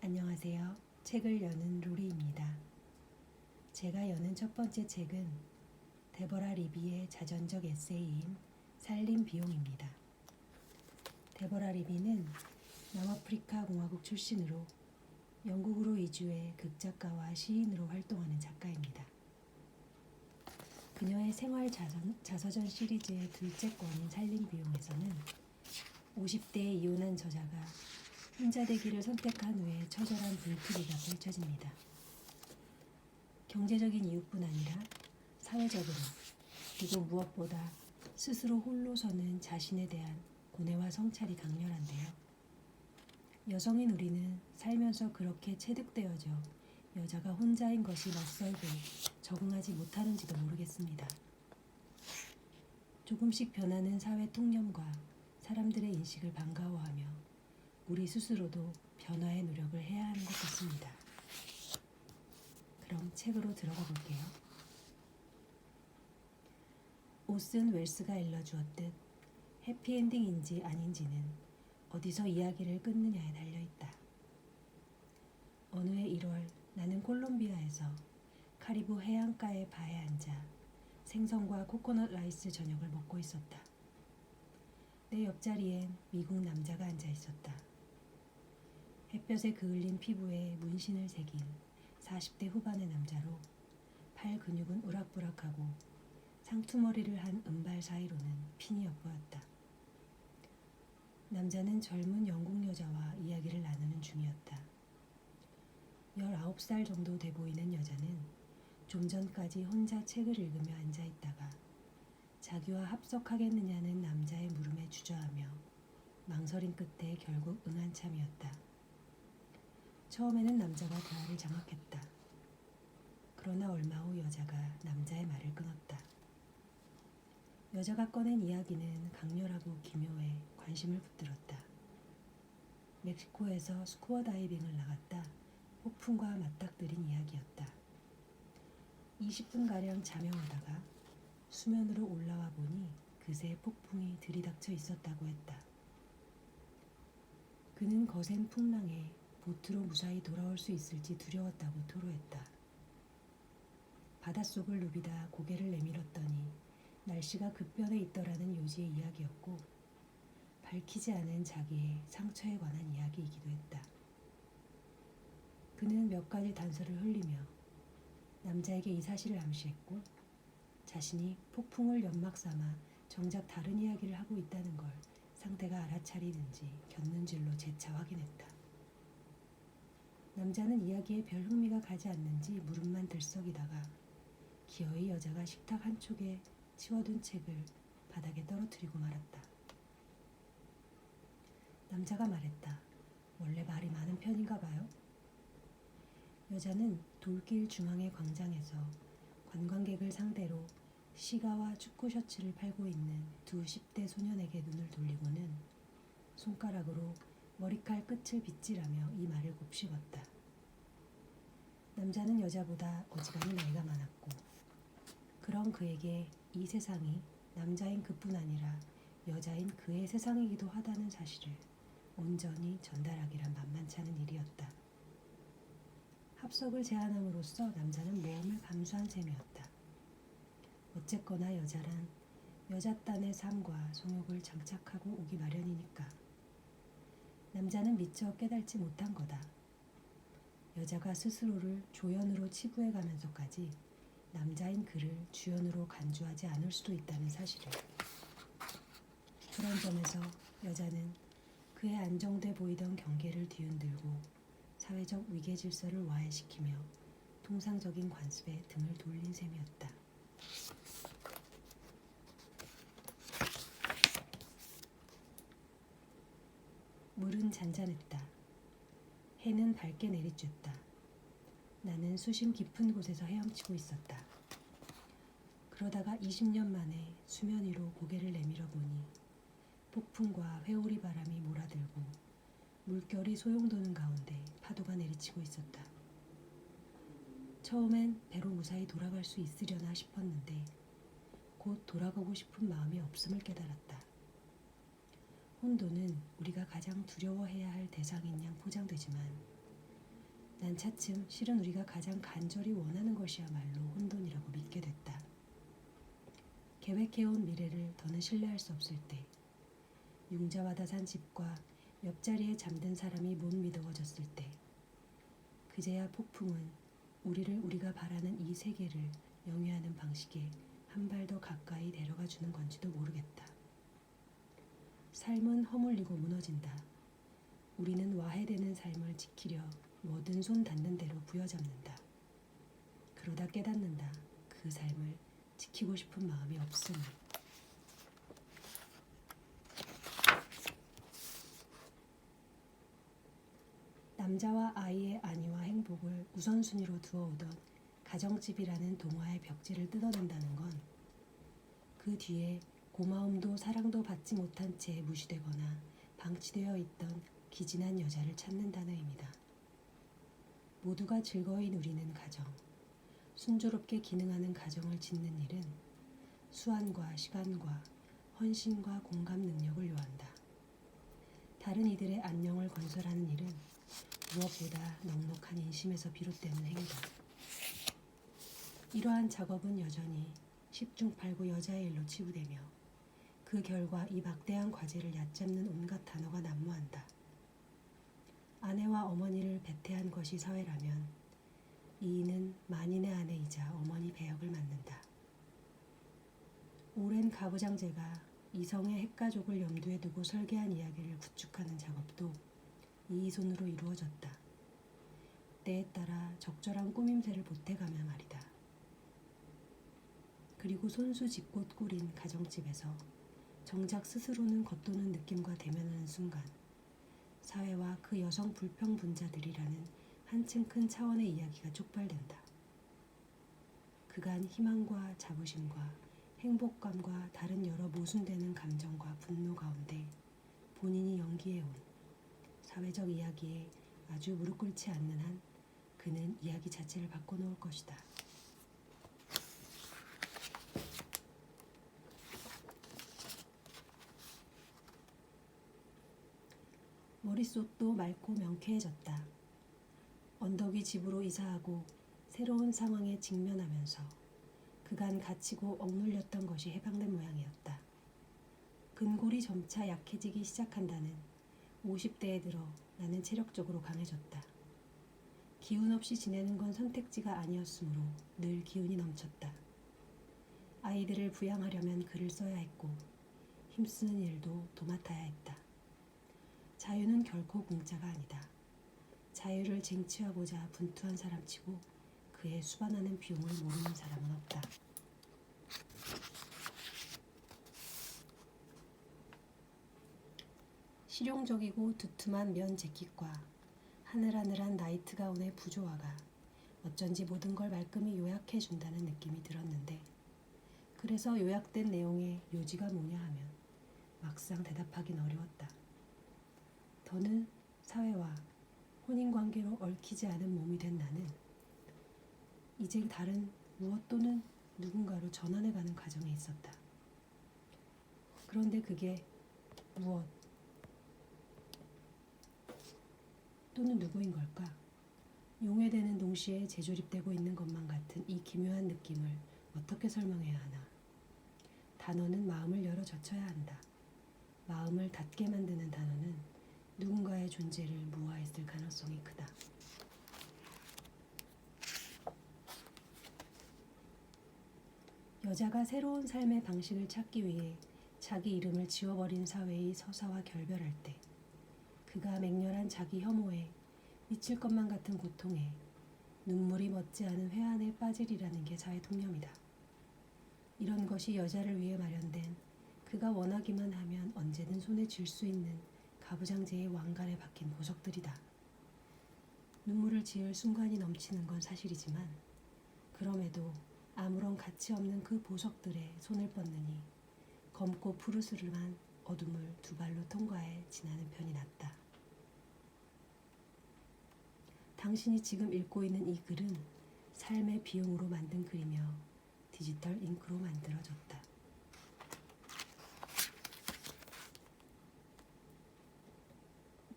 안녕하세요. 책을 여는 로리입니다. 제가 여는 첫 번째 책은 데보라 리비의 자전적 에세이인 살림 비용입니다. 데보라 리비는 남아프리카 공화국 출신으로 영국으로 이주해 극작가와 시인으로 활동하는 작가입니다. 그녀의 생활 자서전 시리즈의 둘째 권인 살림 비용에서는 50대에 이혼한 저자가 혼자 되기를 선택한 후에 처절한 불투비가 펼쳐집니다. 경제적인 이유뿐 아니라 사회적으로, 그리고 무엇보다 스스로 홀로 서는 자신에 대한 고뇌와 성찰이 강렬한데요. 여성인 우리는 살면서 그렇게 체득되어져 여자가 혼자인 것이 낯설고 적응하지 못하는지도 모르겠습니다. 조금씩 변하는 사회 통념과 사람들의 인식을 반가워하며 우리 스스로도 변화의 노력을 해야 하는 것 같습니다. 그럼 책으로 들어가 볼게요. 오슨 웰스가 일러주었듯 해피엔딩인지 아닌지는 어디서 이야기를 끊느냐에 달려있다. 어느 해 1월 나는 콜롬비아에서 카리브 해안가의 바에 앉아 생선과 코코넛 라이스 저녁을 먹고 있었다. 내 옆자리엔 미국 남자가 앉아 있었다. 햇볕에 그을린 피부에 문신을 새긴 40대 후반의 남자로 팔 근육은 우락부락하고 상투머리를 한 은발 사이로는 핀이 엿보였다. 남자는 젊은 영국 여자와 이야기를 나누는 중이었다. 19살 정도 돼 보이는 여자는 좀 전까지 혼자 책을 읽으며 앉아있다가 자기와 합석하겠느냐는 남자의 물음에 주저하며 망설임 끝에 결국 응한 참이었다. 처음에는 남자가 대화를 장악했다. 그러나 얼마 후 여자가 남자의 말을 끊었다. 여자가 꺼낸 이야기는 강렬하고 기묘해 관심을 붙들었다. 멕시코에서 스쿠버 다이빙을 나갔다 폭풍과 맞닥뜨린 이야기였다. 20분가량 자명하다가 수면으로 올라와 보니 그새 폭풍이 들이닥쳐 있었다고 했다. 그는 거센 풍랑에 보트로 무사히 돌아올 수 있을지 두려웠다고 토로했다. 바닷속을 누비다 고개를 내밀었더니 날씨가 급변해 있더라는 요지의 이야기였고 밝히지 않은 자기의 상처에 관한 이야기이기도 했다. 그는 몇 가지 단서를 흘리며 남자에게 이 사실을 암시했고 자신이 폭풍을 연막 삼아 정작 다른 이야기를 하고 있다는 걸 상대가 알아차리는지 곁눈질로 재차 확인했다. 남자는 이야기에 별 흥미가 가지 않는지 무릎만 들썩이다가 기어이 여자가 식탁 한쪽에 치워둔 책을 바닥에 떨어뜨리고 말았다. 남자가 말했다. 원래 말이 많은 편인가 봐요. 여자는 돌길 중앙의 광장에서 관광객을 상대로 시가와 축구 셔츠를 팔고 있는 두 10대 소년에게 눈을 돌리고는 손가락으로 머리칼 끝을 빗질하며 이 말을 곱씹었다. 남자는 여자보다 어지간히 나이가 많았고 그런 그에게 이 세상이 남자인 그뿐 아니라 여자인 그의 세상이기도 하다는 사실을 온전히 전달하기란 만만치 않은 일이었다. 합석을 제안함으로써 남자는 모험을 감수한 셈이었다. 어쨌거나 여자란 여자딴의 삶과 성욕을 장착하고 오기 마련이니까. 남자는 미처 깨닫지 못한 거다. 여자가 스스로를 조연으로 치부해 가면서까지 남자인 그를 주연으로 간주하지 않을 수도 있다는 사실을. 그런 점에서 여자는 그의 안정돼 보이던 경계를 뒤흔들고 사회적 위계 질서를 와해시키며 통상적인 관습에 등을 돌린 셈이었다. 물은 잔잔했다. 해는 밝게 내리쬐다. 나는 수심 깊은 곳에서 헤엄치고 있었다. 그러다가 20년 만에 수면 위로 고개를 내밀어 보니 폭풍과 회오리 바람이 몰아들고 물결이 소용도는 가운데 파도가 내리치고 있었다. 처음엔 배로 무사히 돌아갈 수 있으려나 싶었는데 곧 돌아가고 싶은 마음이 없음을 깨달았다. 혼돈은 우리가 가장 두려워해야 할 대상인 양 포장되지만 난 차츰 실은 우리가 가장 간절히 원하는 것이야말로 혼돈이라고 믿게 됐다. 계획해온 미래를 더는 신뢰할 수 없을 때, 융자바다 산 집과 옆자리에 잠든 사람이 못 믿어워졌을 때, 그제야 폭풍은 우리를 우리가 바라는 이 세계를 영위하는 방식에 한 발 더 가까이 데려가 주는 건지도 모르겠다. 삶은 허물리고 무너진다. 우리는 와해되는 삶을 지키려 뭐든 손 닿는 대로 부여잡는다. 그러다 깨닫는다. 그 삶을 지키고 싶은 마음이 없음을. 남자와 아이의 안위와 행복을 우선순위로 두어오던 가정집이라는 동화의 벽지를 뜯어낸다는 건 그 뒤에 고마움도 사랑도 받지 못한 채 무시되거나 방치되어 있던 기진한 여자를 찾는다는 의미다. 모두가 즐거이 누리는 가정, 순조롭게 기능하는 가정을 짓는 일은 수완과 시간과 헌신과 공감 능력을 요한다. 다른 이들의 안녕을 건설하는 일은 무엇보다 넉넉한 인심에서 비롯되는 행위다. 이러한 작업은 여전히 10중 8구 여자의 일로 치부되며 그 결과 이 막대한 과제를 얕잡는 온갖 단어가 난무한다. 아내와 어머니를 배태한 것이 사회라면 이인은 만인의 아내이자 어머니 배역을 맡는다. 오랜 가부장제가 이성의 핵가족을 염두에 두고 설계한 이야기를 구축하는 작업도 이 손으로 이루어졌다. 때에 따라 적절한 꾸밈새를 보태가며 말이다. 그리고 손수 짓꽃 꾸린 가정집에서 정작 스스로는 겉도는 느낌과 대면하는 순간 사회와 그 여성 불평분자들이라는 한층 큰 차원의 이야기가 촉발된다. 그간 희망과 자부심과 행복감과 다른 여러 모순되는 감정과 분노 가운데 본인이 연기해온 사회적 이야기에 아주 무릎 꿇지 않는 한 그는 이야기 자체를 바꿔놓을 것이다. 머릿속도 맑고 명쾌해졌다. 언덕 위 집으로 이사하고 새로운 상황에 직면하면서 그간 갇히고 억눌렸던 것이 해방된 모양이었다. 근골이 점차 약해지기 시작한다는 50대에 들어 나는 체력적으로 강해졌다. 기운 없이 지내는 건 선택지가 아니었으므로 늘 기운이 넘쳤다. 아이들을 부양하려면 글을 써야 했고 힘쓰는 일도 도맡아야 했다. 자유는 결코 공짜가 아니다. 자유를 쟁취하고자 분투한 사람치고 그에 수반하는 비용을 모르는 사람은 없다. 실용적이고 두툼한 면 재킷과 하늘하늘한 나이트 가운의 부조화가 어쩐지 모든 걸 말끔히 요약해준다는 느낌이 들었는데 그래서 요약된 내용의 요지가 뭐냐 하면 막상 대답하긴 어려웠다. 더는 사회와 혼인관계로 얽히지 않은 몸이 된 나는 이제 다른 무엇 또는 누군가로 전환해가는 과정에 있었다. 그런데 그게 무엇 또는 누구인 걸까? 용해되는 동시에 재조립되고 있는 것만 같은 이 기묘한 느낌을 어떻게 설명해야 하나? 단어는 마음을 열어 젖혀야 한다. 마음을 닫게 만드는 단어는 누군가의 존재를 무화했을 가능성이 크다. 여자가 새로운 삶의 방식을 찾기 위해 자기 이름을 지워버린 사회의 서사와 결별할 때 그가 맹렬한 자기 혐오에 미칠 것만 같은 고통에 눈물이 멎지 않은 회한에 빠지리라는 게 사회 통념이다. 이런 것이 여자를 위해 마련된 그가 원하기만 하면 언제든 손에 쥘 수 있는 가부장제의 왕관에 박힌 보석들이다. 눈물을 지을 순간이 넘치는 건 사실이지만 그럼에도 아무런 가치 없는 그 보석들에 손을 뻗느니 검고 푸르스름한 어둠을 두 발로 통과해 지나는 편이 낫다. 당신이 지금 읽고 있는 이 글은 삶의 비용으로 만든 글이며 디지털 잉크로 만들어졌다.